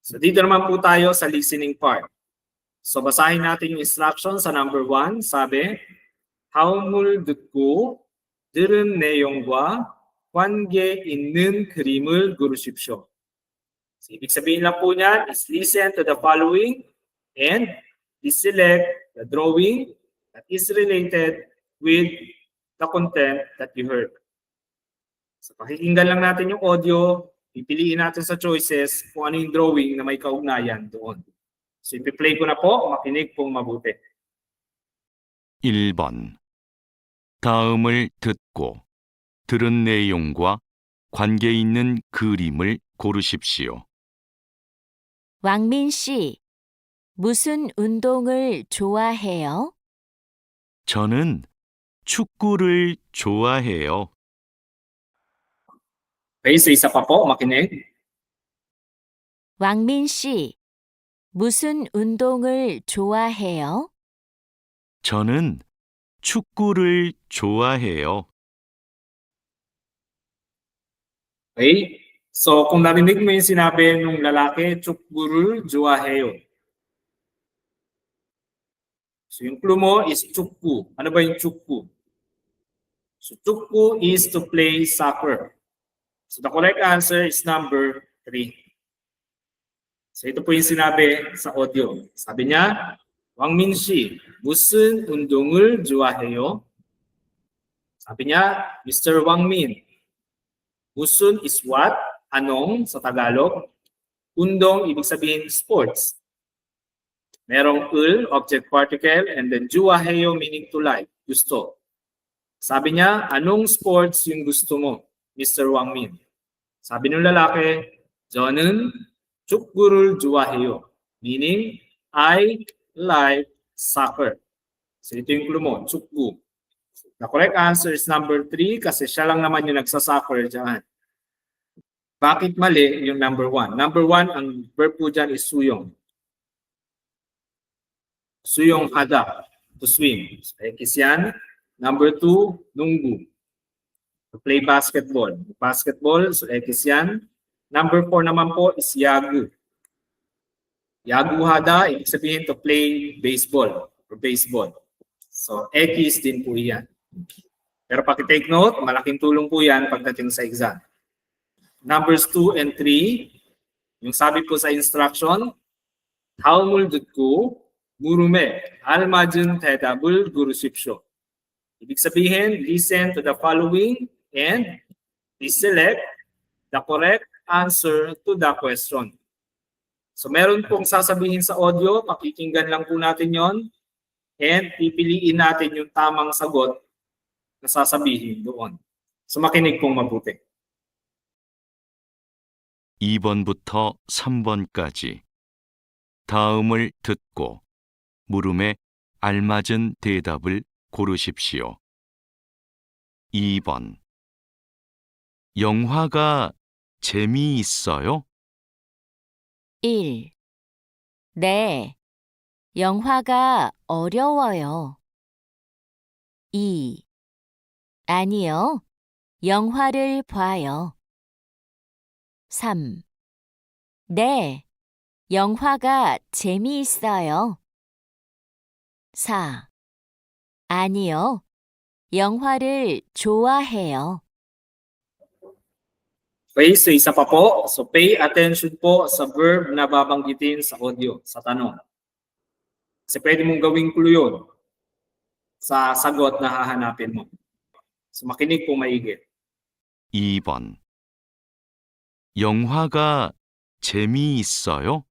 So dito naman po tayo sa listening part. So basahin natin yung instruction sa number 1. Sabi, 다음을 듣고 들은 내용과 관계 있는 그림을 고르십시오. So, ibig sabihin lang po niyan is listen to the following and select the drawing that is related with the content that you heard. So pakikinggan lang natin yung audio, pipiliin natin sa choices kung ano yung drawing na may kaugnayan doon. So ipi-play ko na po, makinig pong mabuti. 1번. 다음을 듣고 들은 내용과 관계 있는 그림을 고르십시오. 왕민 씨, 무슨 운동을 좋아해요? 저는 축구를 좋아해요. Okay, so isa pa po, makinig. 왕민 씨, 무슨 운동을 좋아해요? 저는 축구를 좋아해요. Okay? So kung narinig mo yung sinabi nung lalaki, 축구를 좋아해요. So yung clue mo is 축구. Ano ba yung 축구? So 축구 is to play soccer. So the correct answer is number 3. So ito po yung sinabi sa audio. Sabi niya, 왕민 씨, 무슨 운동을 좋아해요? Sabi niya, Mr. 왕민, 무슨 is what? Anong sa Tagalog? Undong, ibig sabihin sports. Merong ul, object particle, and then 좋아해요 meaning to like, gusto. Sabi niya, anong sports yung gusto mo, Mr. 왕민? Sabi ng lalaki, 저는 축구를 좋아해요. Meaning, I like soccer. So ito yung clue mo, 축구. The correct answer is number 3 kasi siya lang naman yung nagsasoccer dyan. Bakit mali yung number 1? Number 1, ang verb po dyan is suyong. Suyong hada, to swim. So, X yan. Number 2, nunggu. To play basketball. Basketball, so X yan. Number 4 naman po is yagu. Yagu hada, ibig sabihin to play baseball or baseball. So X din po yan. Pero paki-take note, malaking tulong po yan pagdating sa exam. Numbers 2 and 3, yung sabi po sa instruction, 다음을 듣고 물음에 알맞은 대답을 고르십시오. Ibig sabihin, listen to the following and select the correct answer to the question. So meron pong sasabihin sa audio, pakikinggan lang po natin yon and pipiliin natin yung tamang sagot na sasabihin doon. So makinig pong mabuti. 2번부터 3번까지 다음을 듣고 물음에 알맞은 대답을 고르십시오. 2번. 영화가 재미있어요? 1. 네, 영화가 어려워요. 2. 아니요, 영화를 봐요. 3. 네, 영화가 재미있어요. 4. 아니요, 영화를 좋아해요. Okay, so isa pa po. So pay attention po sa verb na babanggitin sa audio, sa tanong. Kasi pwede mong gawing clue yun sa sagot na hahanapin mo. So makinig po maigi. 2번. 영화가 재미있어요?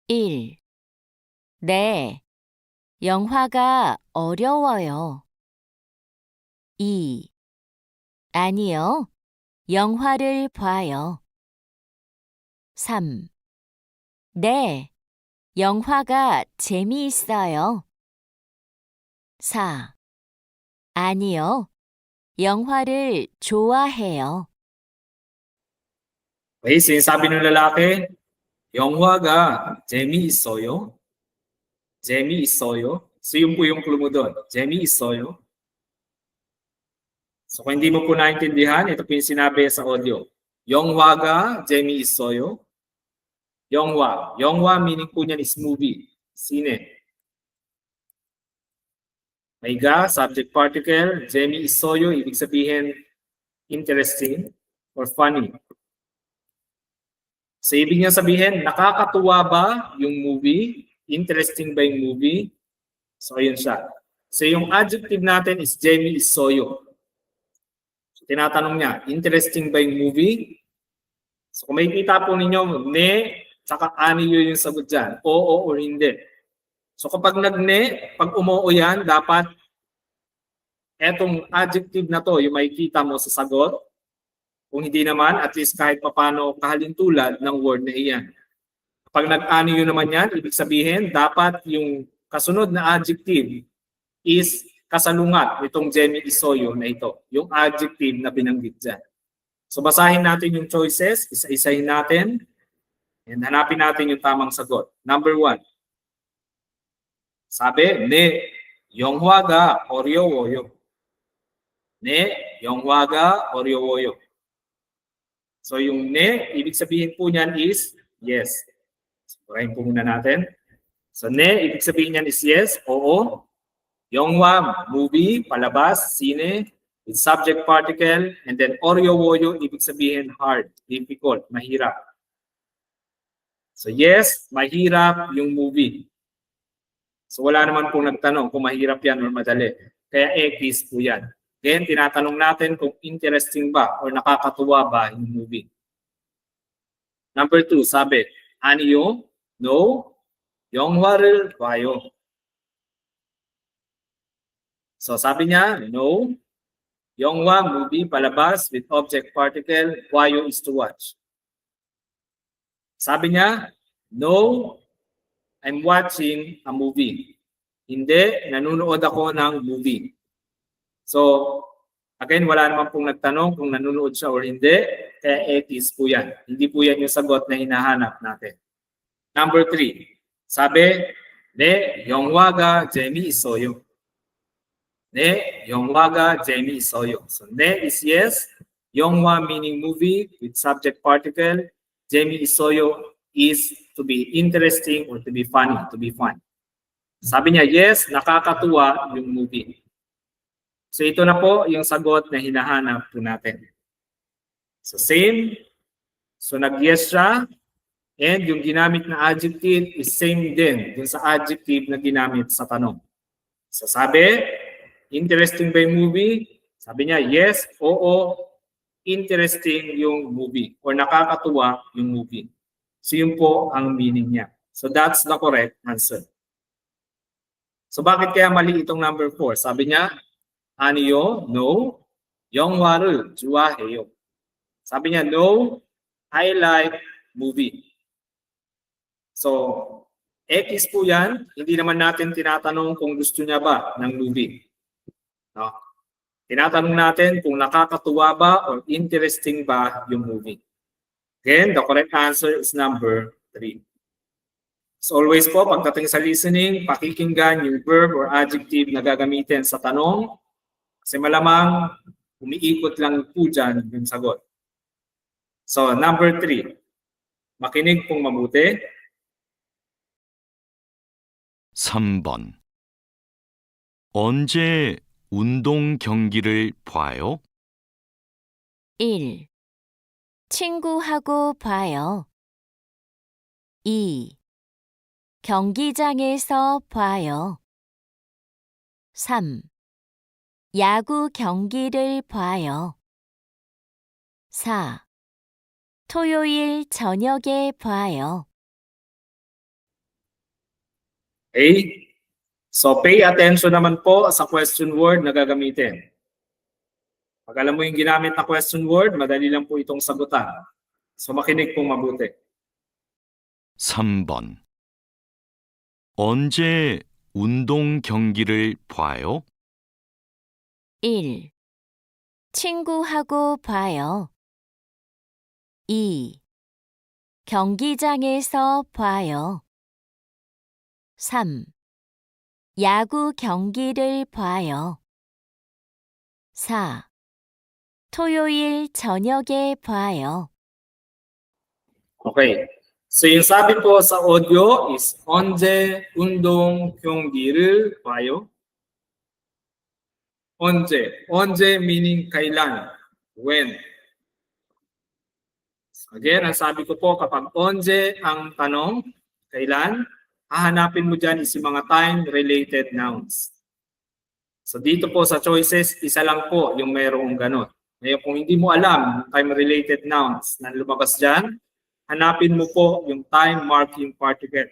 1. 네, 영화가 어려워요. 2. 아니요, 영화를 봐요. 3. 네, 영화가 재미있어요. 4. 아니요, 영화를 좋아해요. Okay, sinasabi ng lalaki, 영화가 재미있어요. 재미있어요. So yun po yung clue mo doon. 재미있어요. So kung hindi mo po naintindihan, ito po yung sinabi sa audio. 영화가 재미있어요. 영화. 영화 meaning po niyan is movie. Sine. May ga, subject particle. 재미있어요, ibig sabihin interesting or funny. So, ibig niya sabihin, nakakatuwa ba yung movie? Interesting ba yung movie? So, ayun siya. So, yung adjective natin is 재미있어요. So, tinatanong niya, interesting ba yung movie? So, kung makikita po ninyo, ne, tsaka aniyo yung sagot dyan. Oo or hindi. So, kapag nag-ne, pag umuo yan, dapat etong adjective na to, yung makikita mo sa sagot. Kung hindi naman, at least kahit papano kahalintulad ng word na iyan. Pag nag-aniyo naman yan, ibig sabihin, dapat yung kasunod na adjective is kasalungat itong 재미있어요 na ito. Yung adjective na binanggit dyan. So basahin natin yung choices, isa-isahin natin, and hanapin natin yung tamang sagot. Number 1. Sabi, 네, 영화가 어려워요. 네, 영화가 어려워요. So yung ne, ibig sabihin po niyan is yes. Surahin po muna natin. So ne, ibig sabihin niyan is yes, oo. 영화, movie, palabas, sine, with subject particle, and then 어려워요, ibig sabihin hard, difficult, mahirap. So yes, mahirap yung movie. So wala naman pong nagtanong kung mahirap yan or madali. Kaya X po yan. Then tinatanong natin kung interesting ba or nakakatuwa ba yung movie. Number 2, sabi, 아니요, no, 영화를 봐요. So sabi niya, no, 영화, movie, palabas with object particle, 봐요 is to watch. Sabi niya, no, I'm watching a movie. Hindi, nanonood ako ng movie. So, again, wala naman pong nagtanong kung nanonood siya or hindi, kaya X po yan. Hindi po yan yung sagot na hinahanap natin. Number 3, sabi, 네, 영화가 재미있어요. 네, 영화가 재미있어요. So, 네 is yes, 영화 meaning movie with subject particle, 재미있어요 is to be interesting or to be funny, to be fun. Sabi niya, yes, nakakatuwa yung movie. So ito na po yung sagot na hinahanap po natin. So same. So nag-yes siya. And yung ginamit na adjective is same din dun sa adjective na ginamit sa tanong. So sabi, interesting ba yung movie? Sabi niya, yes, oo, interesting yung movie or nakakatuwa yung movie. So yun po ang meaning niya. So that's the correct answer. So bakit kaya mali itong number 4? Sabi niya, 아니요, no, 영화를 좋아해요. Sabi niya, no, I like movie. So, X po yan. Hindi naman natin tinatanong kung gusto niya ba ng movie. No? Tinatanong natin kung nakakatuwa ba or interesting ba yung movie. Again, the correct answer is number 3. So always po, pagdating sa listening, pakikinggan yung verb or adjective na gagamitin sa tanong. Kasi malamang umiikot lang po dyan yung sagot. So, number 3. Makinig pong mabuti. 3번. 언제 운동 경기를 봐요? 1. 친구하고 봐요. 2. 경기장에서 봐요. 3. 야구 경기를 봐요. 4. 토요일 저녁에 봐요. Okay? So, pay attention naman po sa question word na gagamitin. Pag alam mo yung ginamit na question word, madali lang po itong sagutan. So, makinig pong mabuti. 3번. 언제 운동 경기를 봐요? 1. 친구하고 봐요. 2. 경기장에서 봐요. 3. 야구 경기를 봐요. 4. 토요일 저녁에 봐요. Okay. So yung sabi po sa audio is 언제 운동 경기를 봐요? 언제 meaning kailan, when. Again, ang sabi ko po kapag 언제 ang tanong, kailan, hahanapin mo dyan is yung mga time-related nouns. So dito po sa choices, isa lang po yung mayroong ganon. Ngayon kung hindi mo alam time-related nouns na lumabas dyan, hanapin mo po yung time marking particle.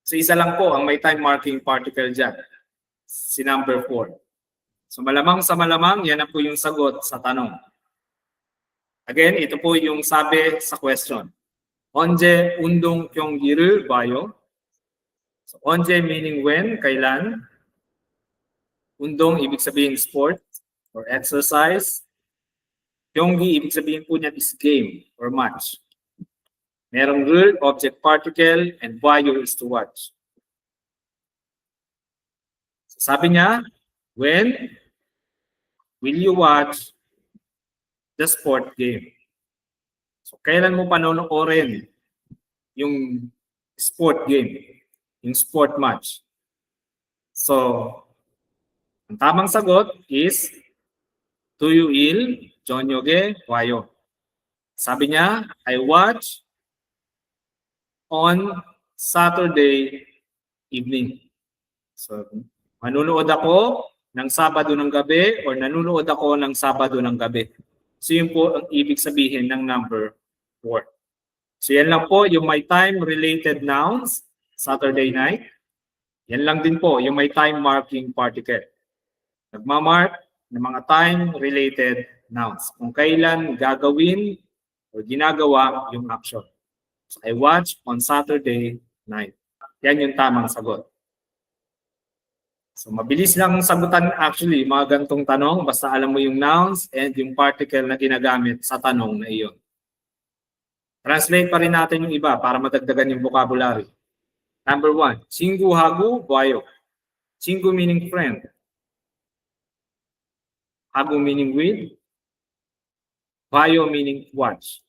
So isa lang po ang may time marking particle dyan. Si number 4. So malamang sa malamang, yan na po yung sagot sa tanong. Again, ito po yung sabi sa question. 언제 운동 경기를 봐요? So 언제 meaning when, kailan. Undong ibig sabihin sport or exercise. 경기 ibig sabihin po niyan is game or match. Merong rule, object particle, and 봐요 is to watch. So sabi niya, when will you watch the sport game? So kailan mo panonoorin yung sport game, yung sport match? So ang tamang sagot is 토요일 저녁에 와요. Sabi niya, I watch on Saturday evening. So, manunood ako ng Sabado ng gabi or nanunood ako ng Sabado ng gabi. So, yun po ang ibig sabihin ng number 4. So, yan lang po yung may time-related nouns, Saturday night. Yan lang din po yung may time marking particle. Nagmamark ng mga time-related nouns. Kung kailan gagawin o ginagawa yung action. So, I watch on Saturday night. Yan yung tamang sagot. So, mabilis lang sagutan actually mga gantong tanong. Basta alam mo yung nouns and yung particle na ginagamit sa tanong na iyon. Translate pa rin natin yung iba para madagdagan yung vocabulary. Number 1, 친구하고 봐요. 친구 meaning friend. 하고 meaning with. 봐요 meaning watch.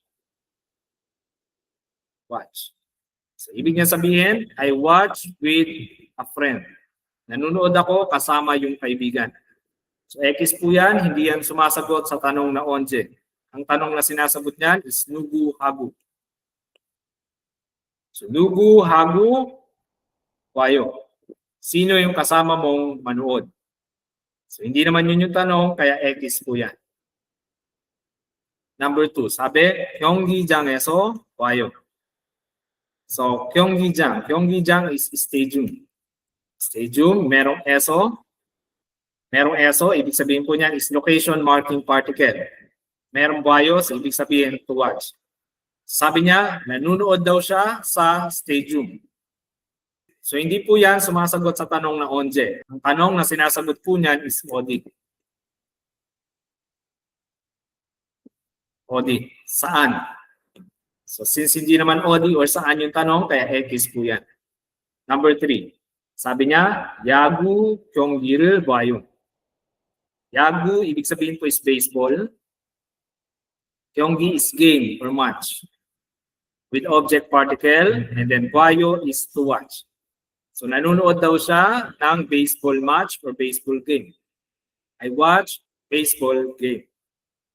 Watch. So, ibig niya sabihin, I watch with a friend. Nanunood ako kasama yung kaibigan. So, X po yan, hindi yan sumasagot sa tanong na 언제. Ang tanong na sinasagot niyan is 누구하고. So, 누구하고 봐요. Sino yung kasama mong manood? So, hindi naman yun yung tanong, kaya X po yan. Number 2, sabi, 경기장에서 와요. So, 경기장. 경기장 is stadium. Stadium, merong ESO. Merong ESO, ibig sabihin po niyan is location marking particle. Merong 봐요, so ibig sabihin to watch. Sabi niya, nanunood daw siya sa stadium. So, hindi po yan sumasagot sa tanong na 언제. Ang tanong na sinasagot po niyan is 어디. 어디, saan? So, since hindi naman 어디 or saan yung tanong, kaya X po yan. Number 3, sabi niya, 야구 경기를 봐요. 야구, ibig sabihin po is baseball. 경기 is game or match. With object particle, and then 봐요 is to watch. So, nanonood daw siya ng baseball match or baseball game. I watch baseball game.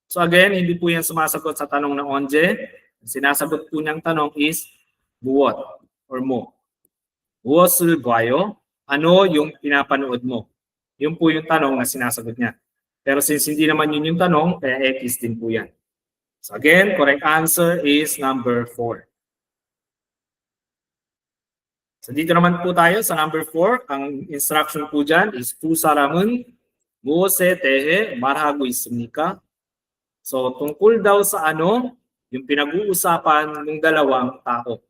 So, again, hindi po yan sumasagot sa tanong na 언제. Sinasagot po niyang tanong is 무엇 or mo. 무엇을 봐요? Ano yung pinapanood mo? Yun po yung tanong na sinasagot niya. Pero since hindi naman yun yung tanong, kaya X din po yan. So, again, correct answer is number 4. So dito naman po tayo sa number 4. Ang instruction po dyan is 두 사람은 무엇에 대해 말하고 있습니까? So tungkol daw sa ano yung pinag-uusapan ng dalawang tao.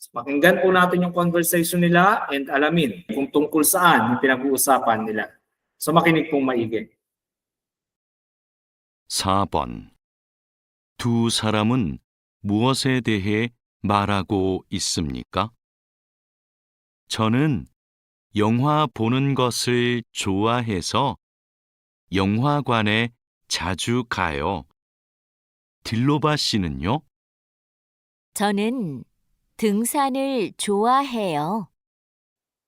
So, pakinggan po natin yung conversation nila and alamin kung tungkol saan yung pinag-uusapan nila. So makinig pong maigi. 4번. 두 사람은 무엇에 대해 말하고 있습니까? 저는 영화 보는 것을 좋아해서 영화관에 자주 가요. 딜로바 씨는요? 저는 등산을 좋아해요.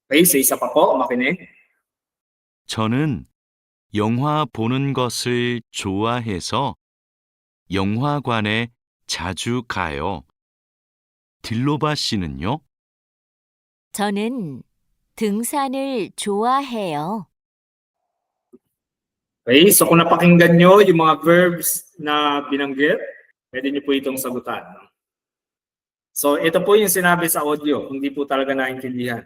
Okay, sa isa pa po, makinig. 저는 영화 보는 것을 좋아해서 영화관에 자주 가요. 딜로바 씨는요? 저는 등산을 좋아해요. Okay, so kung napakinggan nyo yung mga verbs na binanggit, pwede nyo po itong sagutan. So ito po yung sinabi sa audio, hindi po talaga naintindihan.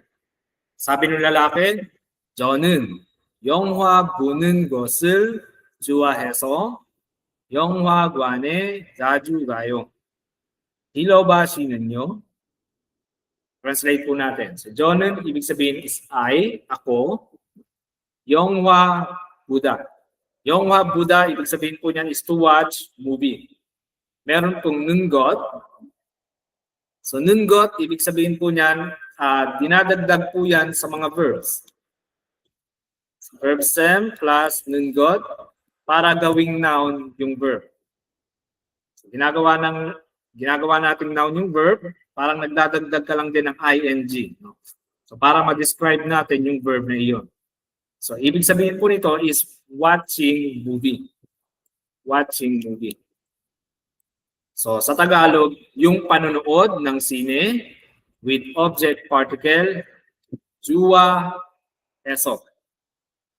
Sabi ng lalaki, 저는 영화 보는 것을 좋아해서 영화관에 자주 가요. 딜로바 씨는요? Translate po natin. So 저는 ibig sabihin is I, ako, 영화 Buddha. 영화 Buddha, ibig sabihin po niyan is to watch movie. Meron pong nungot. So nungot, ibig sabihin po niyan, dinadagdag po yan sa mga verbs. So, verb stem plus nungot para gawing noun yung verb. So ginagawa nating noun yung verb, parang nagdadagdag ka lang din ng ing. No? So para ma-describe natin yung verb na iyon. So, ibig sabihin po nito is watching movie. Watching movie. So, sa Tagalog, yung panonood ng sine with object particle, juwa, heso.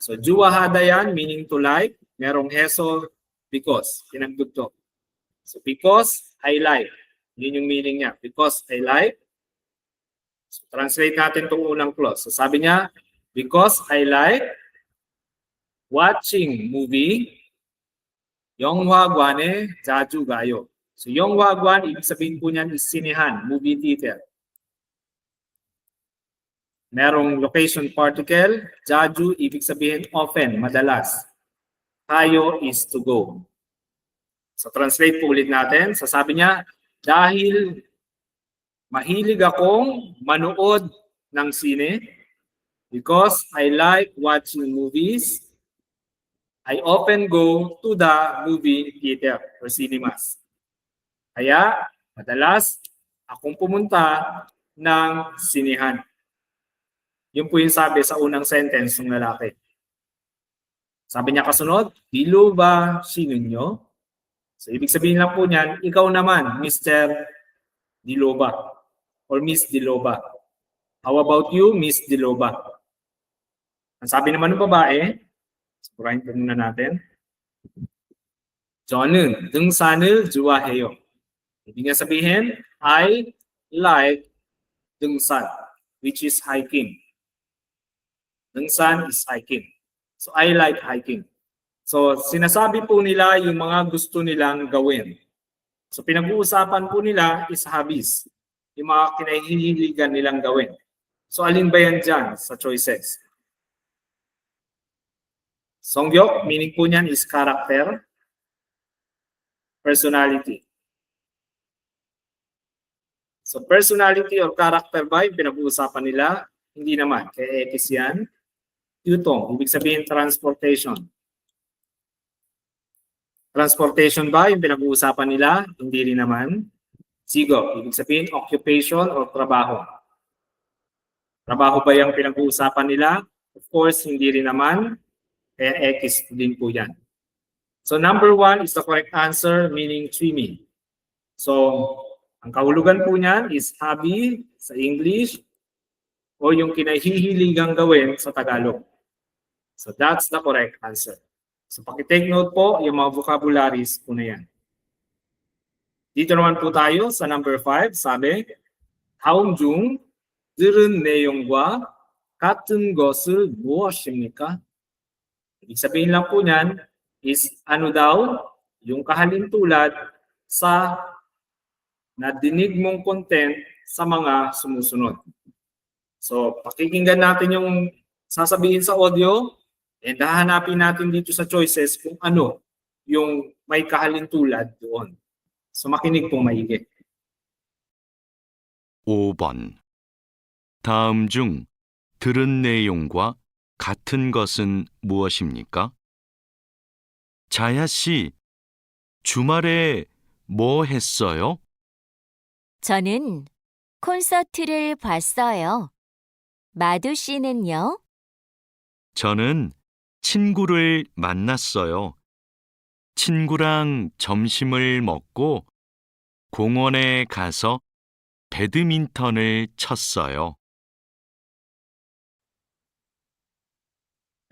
So, juwa hada yan, meaning to like. Merong heso, because. Pinagdugtog. So, because I like. Yun yung meaning niya. Because I like. So, translate natin itong unang clause. So, sabi niya, because I like watching movie, 영화관에 자주 가요. So, 영화관, ibig sabihin po niyan is sinehan, movie theater. Merong location particle, 자주, ibig sabihin often, madalas. Kayo is to go. So, translate po ulit natin. So, sabi niya, dahil mahilig akong manood ng sine, because I like watching movies, I often go to the movie theater or cinemas. Kaya, madalas, akong pumunta ng sinehan. Yun po yung sabi sa unang sentence ng lalaki. Sabi niya kasunod, 딜로바 씨는요? So, ibig sabihin lang po niyan, ikaw naman, Mr. 딜로바 or Miss 딜로바. How about you, Miss 딜로바? Ang sabi naman ng babae, surahin po muna natin. 저는 등산을 좋아해요. Ibig nga sabihin, I like 등산, which is hiking. 등산 is hiking. So, I like hiking. So, sinasabi po nila yung mga gusto nilang gawin. So, pinag-uusapan po nila is hobbies. Yung mga kinahihiligan nilang gawin. So, alin ba yan dyan sa choices? Songyok, meaning po niyan is character, personality. So personality or character ba yung pinag-uusapan nila? Hindi naman. Kaya X yan. Yutong, ibig sabihin transportation. Transportation ba yung pinag-uusapan nila? Hindi rin naman. Sigo, ibig sabihin occupation or trabaho. Trabaho ba yung pinag-uusapan nila? Of course, hindi rin naman. Kaya X din po yan. So number 1 is the correct answer, meaning swimming. So ang kahulugan po niyan is hobby sa English o yung kinahihiligang gawin sa Tagalog. So that's the correct answer. So paki-take note po yung mga vocabularies po na yan. Dito naman po tayo sa number 5. Sabi, 다음 중 들은 내용과 같은 것을 무엇입니까? Ibig sabihin lang po niyan is ano daw yung kahalintulad sa nadinig mong content sa mga sumusunod. So, pakikinggan natin yung sasabihin sa audio and hahanapin natin dito sa choices kung ano yung may kahalintulad doon. So, makinig pong maigi. 5번. 다음 중 들은 내용과 같은 것은 무엇입니까? 자야 씨, 주말에 뭐 했어요? 저는 콘서트를 봤어요. 마두 씨는요? 저는 친구를 만났어요. 친구랑 점심을 먹고 공원에 가서 배드민턴을 쳤어요.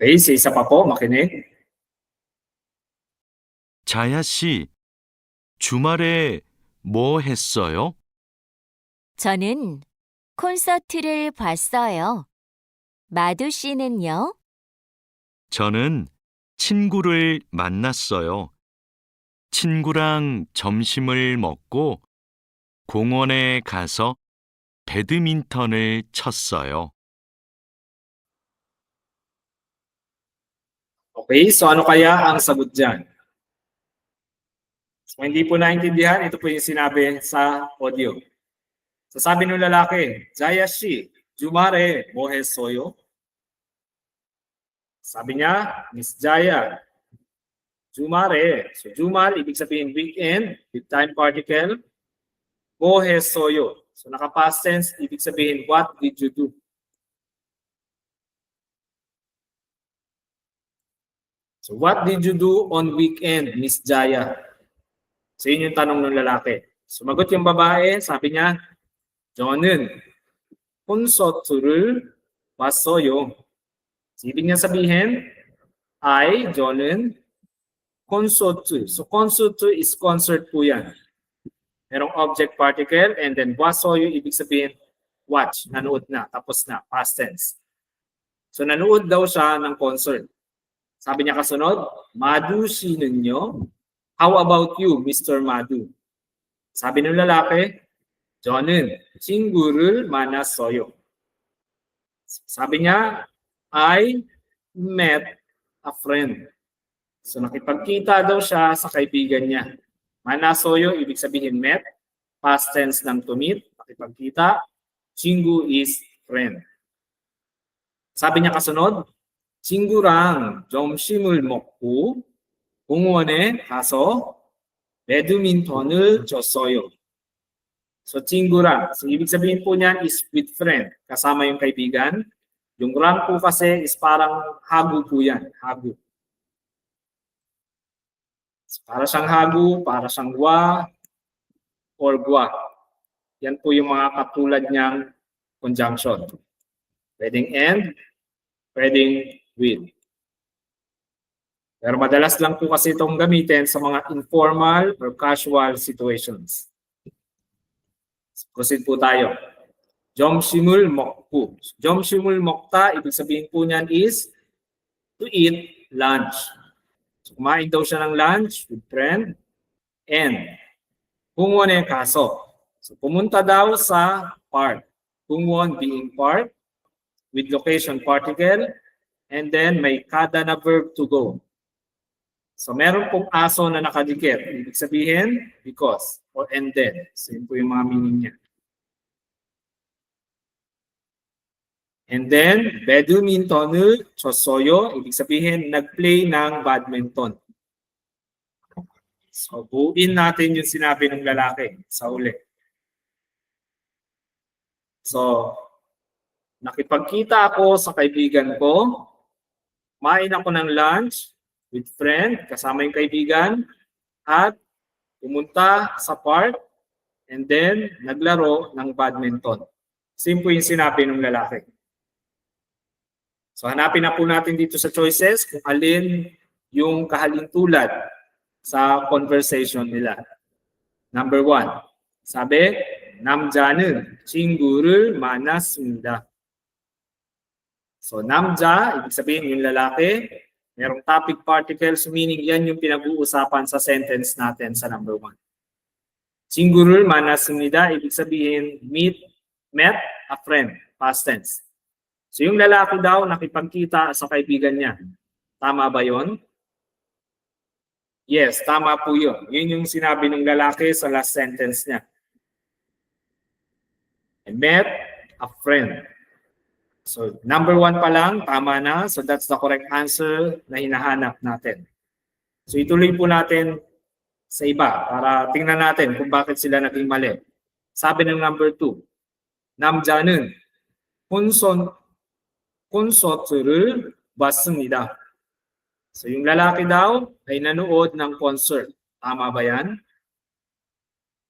Okay, isa pa po, makinig. 자야 씨, 주말에 뭐 했어요? 저는 콘서트를 봤어요. 마두 씨는요? 저는 친구를 만났어요. 친구랑 점심을 먹고 공원에 가서 배드민턴을 쳤어요. Okay, so ano kaya ang sagot dyan? So, hindi po naintindihan, ito po yung sinabi sa audio. So, sabi ng lalaki, Jayashi, Jumare, Mohe Soyo. Sabi niya, Miss Jaya, Jumare. So, Jumal, ibig sabihin weekend, with time particle. Mohe Soyo. So, naka-past tense, ibig sabihin, what did you do? So, what did you do on weekend, Miss Jaya? So, yun yung tanong ng lalaki. Sumagot yung babae, sabi niya, 저는 콘서트를 봤어요. So, ibig niya sabihin, 저는 콘서트. So, 콘서트 is concert po yan. Merong object particle and then 봤어요, ibig sabihin, watch, nanood na, tapos na, past tense. So, nanood daw siya ng concert. Sabi niya kasunod, Madu 씨는요? How about you, Mr. Madu? Sabi ng lalaki, 저는 친구를 만났어요. Sabi niya, I met a friend. So nakipagkita daw siya sa kaibigan niya. Manasoyo, ibig sabihin met. Past tense ng to meet, nakipagkita. 친구 is friend. Sabi niya kasunod, 친구랑 점심을 먹고 공원에 가서 배드민턴을 쳤어요. So, 친구랑. So, ibig sabihin po niyan is with friend. Kasama yung kaibigan. Yung rang po kasi is parang hago po yan. Hago. So, para siyang hago, para siyang wa, or gwa. Yan po yung mga katulad niyang conjunction. Pwedeng and, pwedeng with. Pero madalas lang po kasi itong gamitin sa mga informal or casual situations. Proceed po tayo. 점심을 먹고. 점심을 먹다, ibig sabihin po niyan is to eat lunch. So, kumain daw siya ng lunch with friend and 공원에 가서. So, pumunta daw sa park. 공원 being park with location particle and then may kada na verb to go. So, meron pong aso na nakadikit. Ibig sabihin, because or and then. So, yun po yung mga meaning niya. And then, 배드민턴을 쳤어요. Ibig sabihin, nag-play ng badminton. So, buuin natin yung sinabi ng lalaki sa uli. So, nakipagkita ako sa kaibigan ko. Kumain ako ng lunch with friend, kasama yung kaibigan, at pumunta sa park, and then naglaro ng badminton. Same po yung sinabi ng lalaki. So hanapin na po natin dito sa choices kung alin yung kahalintulad sa conversation nila. Number 1, sabi, 남자는 친구를 만났습니다. So 남자, ibig sabihin yung lalaki, merong topic particles, meaning yan yung pinag-uusapan sa sentence natin sa number 1. 친구를 만났습니다, ibig sabihin met a friend, past tense. So yung lalaki daw nakipagkita sa kaibigan niya. Tama ba yon? Yes, tama po yun. Yun yung sinabi ng lalaki sa last sentence niya. I met a friend. So number 1 pa lang, tama na. So that's the correct answer na hinahanap natin. So ituloy po natin sa iba para tingnan natin kung bakit sila naging mali. Sabi ng number 2, 남자는 콘서트를 봤습니다. So yung lalaki daw ay nanood ng concert. Tama ba yan?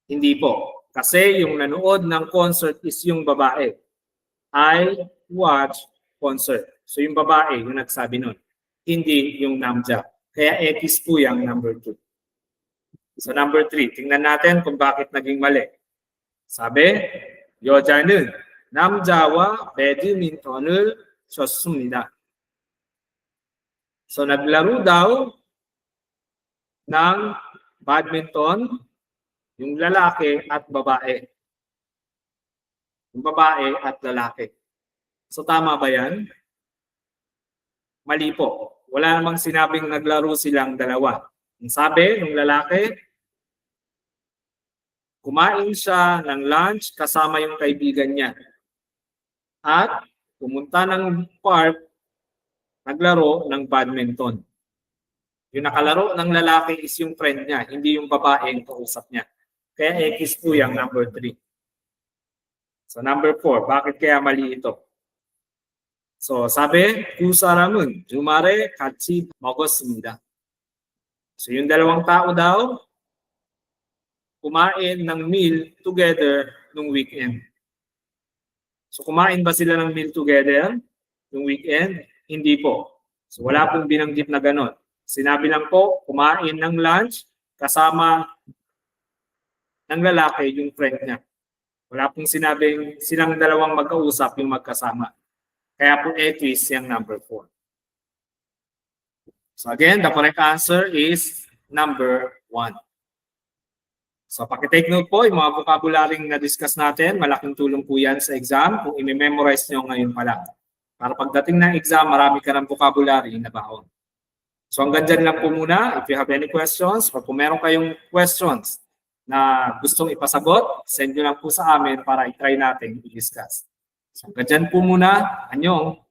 Hindi po. Kasi yung nanood ng concert is yung babae. I watch concert. So yung babae yung nagsabi nun. Hindi yung namja. Kaya X po yung number 2. So number 3, tingnan natin kung bakit naging mali. 사배 여자는 남자와 배드민턴을 쳤습니다. So naglaro daw ng badminton yung lalaki at babae. Yung babae at lalaki. So tama ba yan? Mali po. Wala namang sinabing naglaro silang dalawa. Ang sabi ng lalaki, kumain siya ng lunch kasama yung kaibigan niya. At pumunta ng park, naglaro ng badminton. Yung nakalaro ng lalaki is yung friend niya, hindi yung babae yung kausap niya. Kaya X po yung number 3. So number 4, bakit kaya mali ito? So sabi, 두 사람은 주말에 같이 먹었습니다. So yung dalawang tao daw, kumain ng meal together nung weekend. So kumain ba sila ng meal together nung weekend? Hindi po. So wala pong binanggit na ganon. Sinabi lang po, kumain ng lunch kasama ng lalaki yung friend niya. Wala pong sinabing silang dalawang magkausap yung magkasama. Kaya po X yung number 4. So again, the correct answer is number 1. So pakitake note po, yung mga vocabularyng na-discuss natin, malaking tulong po yan sa exam kung i-memorize nyo ngayon pa lang. Para pagdating ng exam, marami ka ng vocabulary na baon. So hanggang dyan lang po muna. If you have any questions, or kung meron kayong questions na gustong ipasagot, send nyo lang po sa amin para i-try natin i-discuss. So hanggang dyan po muna. Anyong.